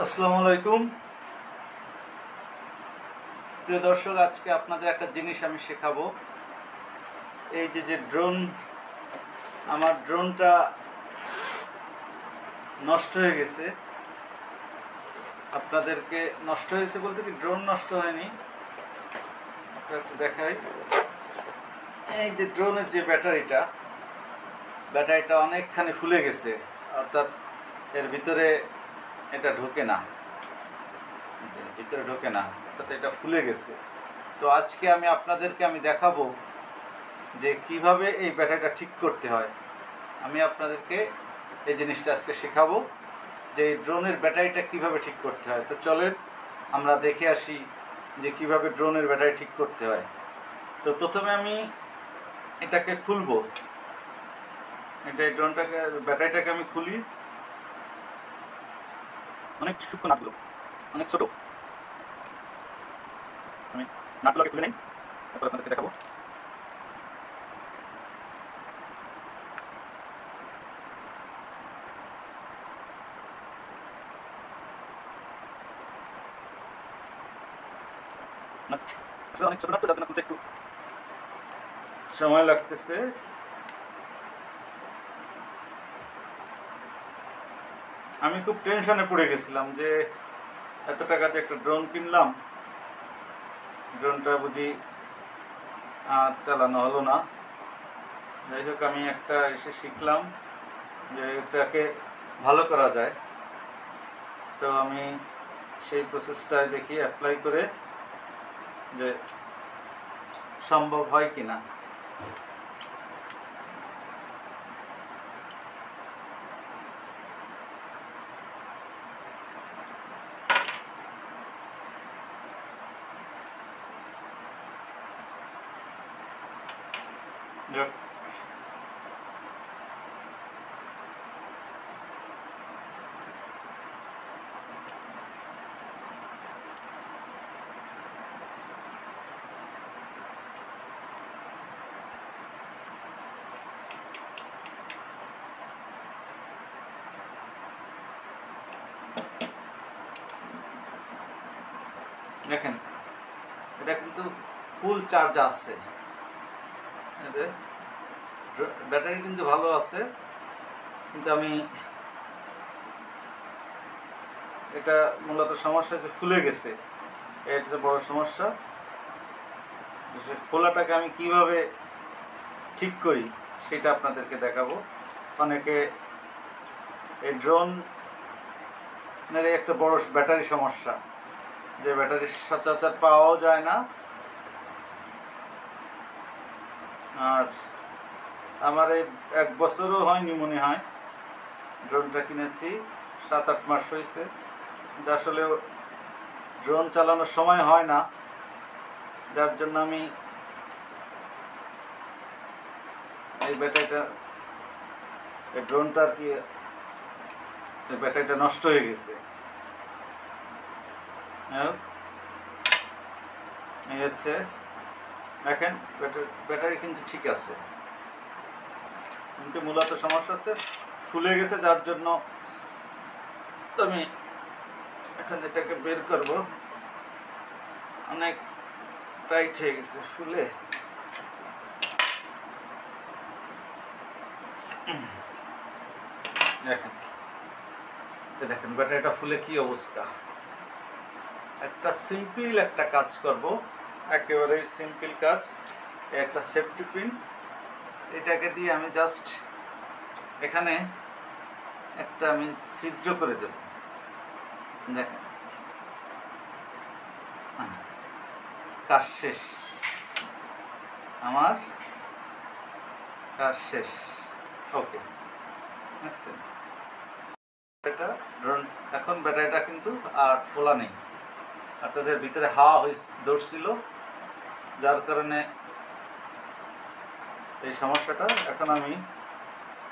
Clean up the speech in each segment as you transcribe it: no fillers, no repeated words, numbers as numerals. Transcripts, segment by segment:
আসসালামু আলাইকুম প্রিয় দর্শক, আজকে আপনাদের একটা জিনিস আমি শেখাবো। এই যে ড্রোন, আমার ড্রোনটা নষ্ট হয়ে গেছে। আপনাদেরকে নষ্ট হয়েছে বলতে কি, ড্রোন নষ্ট হয়নি, আপনাদের একটু দেখাই। এই যে ড্রোনের যে ব্যাটারিটা অনেকখানি ফুলে গেছে, অর্থাৎ এর ভিতরে এটা ঢোকে না, অর্থাৎ এটা ফুলে গেছে। তো আজকে আপনাদেরকে দেখাবো যে কিভাবে এই ব্যাটারিটা ঠিক করতে হয়। আমি আপনাদেরকে এই জিনিসটা আজকে শেখাবো যে এই ড্রোনের ব্যাটারিটা কিভাবে ঠিক করতে হয়। তো চলেন আমরা দেখে আসি যে কিভাবে ড্রোনের ব্যাটারি ঠিক করতে হয়। তো প্রথমে আমি এটাকে খুলবো, এই ব্যাটারিটাকে আমি খুলি। অনেক সূক্ষ্ম নাটগুলো, অনেক ছোট। আমি নাটগুলোকে খুলে নেই, তারপর আপনাদেরকে দেখাবো। অনেক ছোট নাট, যার জন্য খুলতে একটু সময় লাগতেছে। আমি খুব টেনশনে পড়ে গেছিলাম যে এত টাকাতে একটা ড্রোন কিনলাম, ড্রোনটা বুঝি আর চালানো হলো না। যাই হোক, আমি একটা এসে শিখলাম যে এটাকে ভালো করা যায়। তো আমি সেই প্রসেসটায় দেখি অ্যাপ্লাই করে যে সম্ভব হয় কি না। দেখেন, এটা কিন্তু ফুল চার্জ আছে, ব্যাটারি কিন্তু ভালো আছে, কিন্তু আমি এটা মূলত সমস্যা হচ্ছে ফুলে গেছে। এটা হচ্ছে বড় সমস্যা। সে খোলাটাকে আমি কিভাবে ঠিক করি সেটা আপনাদেরকে দেখাবো। অনেকে এই ড্রোন একটা বড় ব্যাটারি সমস্যা, যে ব্যাটারি সচরাচর পাওয়াও যায় না। আর আমার এই 1 বছরও হয়নি মনে হয়, ড্রোনটা কিনেছি 7-8 মাস হয়েছে, কিন্তু আসলে ড্রোন চালানোর সময় হয় না, যার জন্য আমি এই ড্রোনটা আর কি, ব্যাটারিটা নষ্ট হয়ে গেছে। এই হচ্ছে, দেখেন ব্যাটারি কিন্তু ঠিক আছে, কিন্তু মূলত সমস্যা হচ্ছে ফুলে গেছে, যার জন্য আমি এখন এটাকে বের করব। অনেক টাইট হয়ে গেছে ফুলে। দেখেন ব্যাটারিটা ফুলে কি অবস্থা। একটা সিম্পল একটা কাজ করব, একেবারেই সিম্পল কাজ। একটা সেফটি পিন, এটাকে দিয়ে আমি জাস্ট এখানে একটা আমি ছিদ্র করে দেব। দেখেন, কাজ শেষ, আমার কাজ শেষ। ওকে, দেখছেন এটা ড্রোন। এখন ব্যাটারিটা কিন্তু আর ফোলা নেই, আপনাদের ভিতরে হাওয়া ধরছিল, যার কারণে এই সমস্যাটা। এখন আমি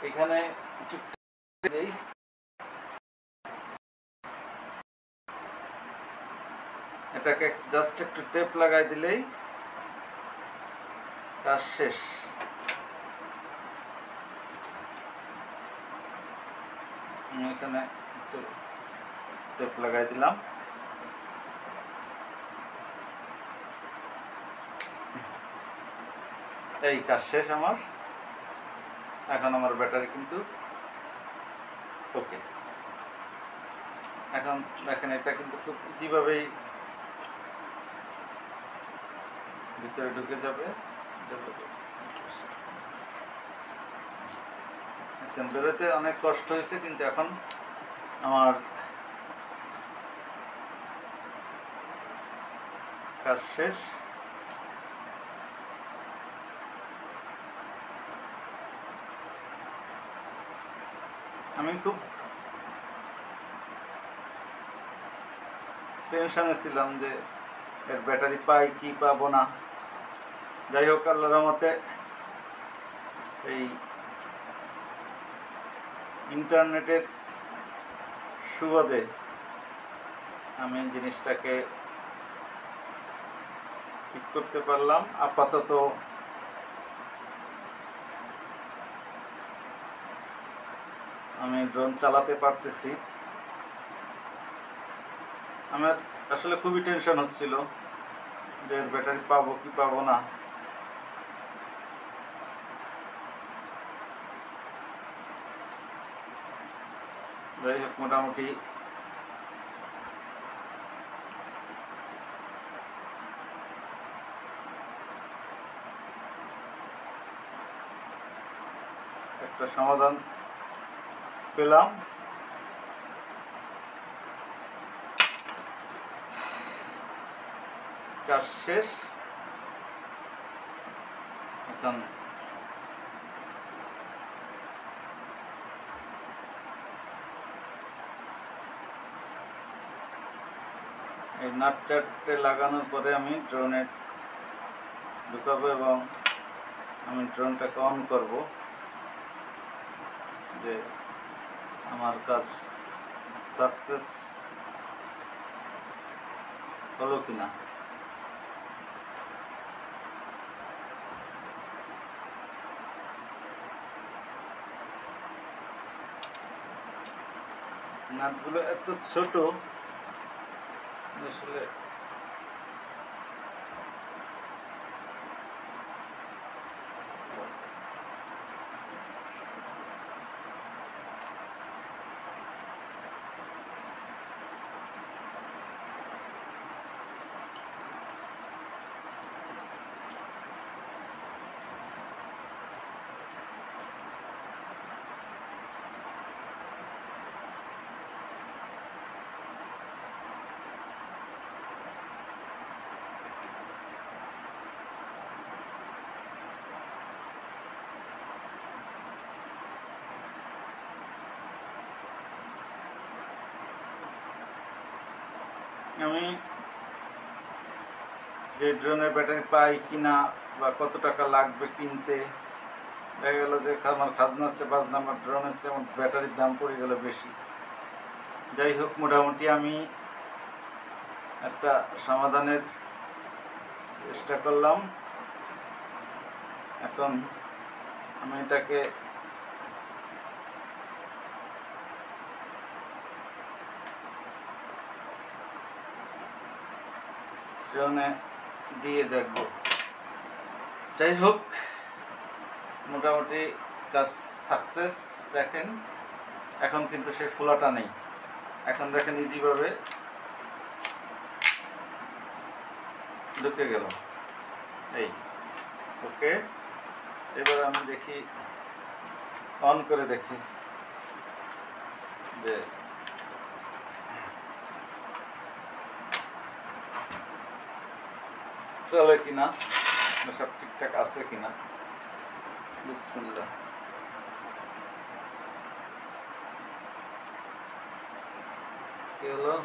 এখানে একটু দিই, এটাকে জাস্ট একটু টেপ লাগাই দিলেই কাজ শেষ। এখানে একটু টেপ লাগাই দিলাম। এই কাজ শেষ আমার। এখন আমার ব্যাটারি কিন্তু ওকে। এখন দেখেন এটা কিন্তু খুব ইজিভাবেই ভিতরে ঢুকে যাবে। বেরোতে অনেক কষ্ট হয়েছে, কিন্তু এখন আমার কাজ শেষ। আমি খুব টেনশনে ছিলাম যে এর ব্যাটারি পাই কি পাবো না। যাই হোক, আল্লাহর রহমতে এই ইন্টারনেটের সুবাদে আমি জিনিসটাকে ঠিক করতে পারলাম। আপাতত আমি ড্রোন চালাতে পারতেছি। আমার আসলে খুবই টেনশন হচ্ছিল যে এর ব্যাটারি পাবো কি পাবো না। যাই হোক, মোটামুটি একটা সমাধান পেলাম। কাজ শেষ। এখন এই নাট চারটে লাগানোর পরে আমি ড্রোনে ঢুকাবো এবং আমি ড্রোনটাকে অন করব, যে আমার কাজ সাকসেস হলো কিনা। নাটগুলো এত ছোট আসলে আমি যে ড্রোনের ব্যাটারি পাই কিনা বা কত টাকা লাগবে কিনতে, দেখা গেল যে আমার খাজনার চেয়ে বাজনা আমার ড্রোনের চেয়ে আমার ব্যাটারির দাম পড়ে গেল বেশি। যাই হোক, মোটামুটি আমি একটা সমাধানের চেষ্টা করলাম। এখন আমি এটাকে ড্রোনে দিয়ে দেখব। যাই হোক, মোটামুটি কাজ সাকসেস। দেখেন এখন কিন্তু সেই খোলাটা নেই। এখন দেখেন ইজিভাবে ঢুকে গেল। এই ওকে। এবার আমি দেখি, অন করে দেখি যে চলে কিনা, সব ঠিকঠাক আছে কিনা। বিসমিল্লাহ। কি হলো?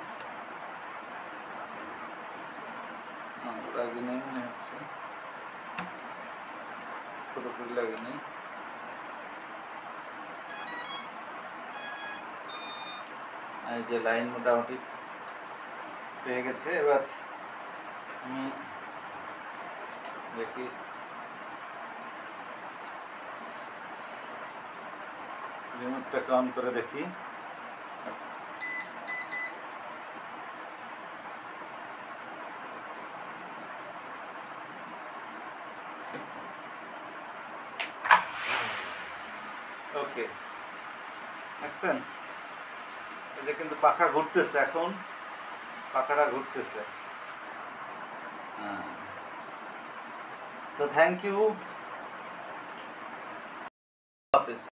লাগেনি মনে হচ্ছে, পুরোপুরি লাগেনি। এই যে লাইন মোটামুটি পেয়ে গেছে। এবার আমি দেখি রিমোটটাকে অন করে দেখি। ওকে, দেখছেন এই যে কিন্তু পাখা ঘুরতেছে, এখন পাখাটা ঘুরতেছে। তো থ্যাংক ইউ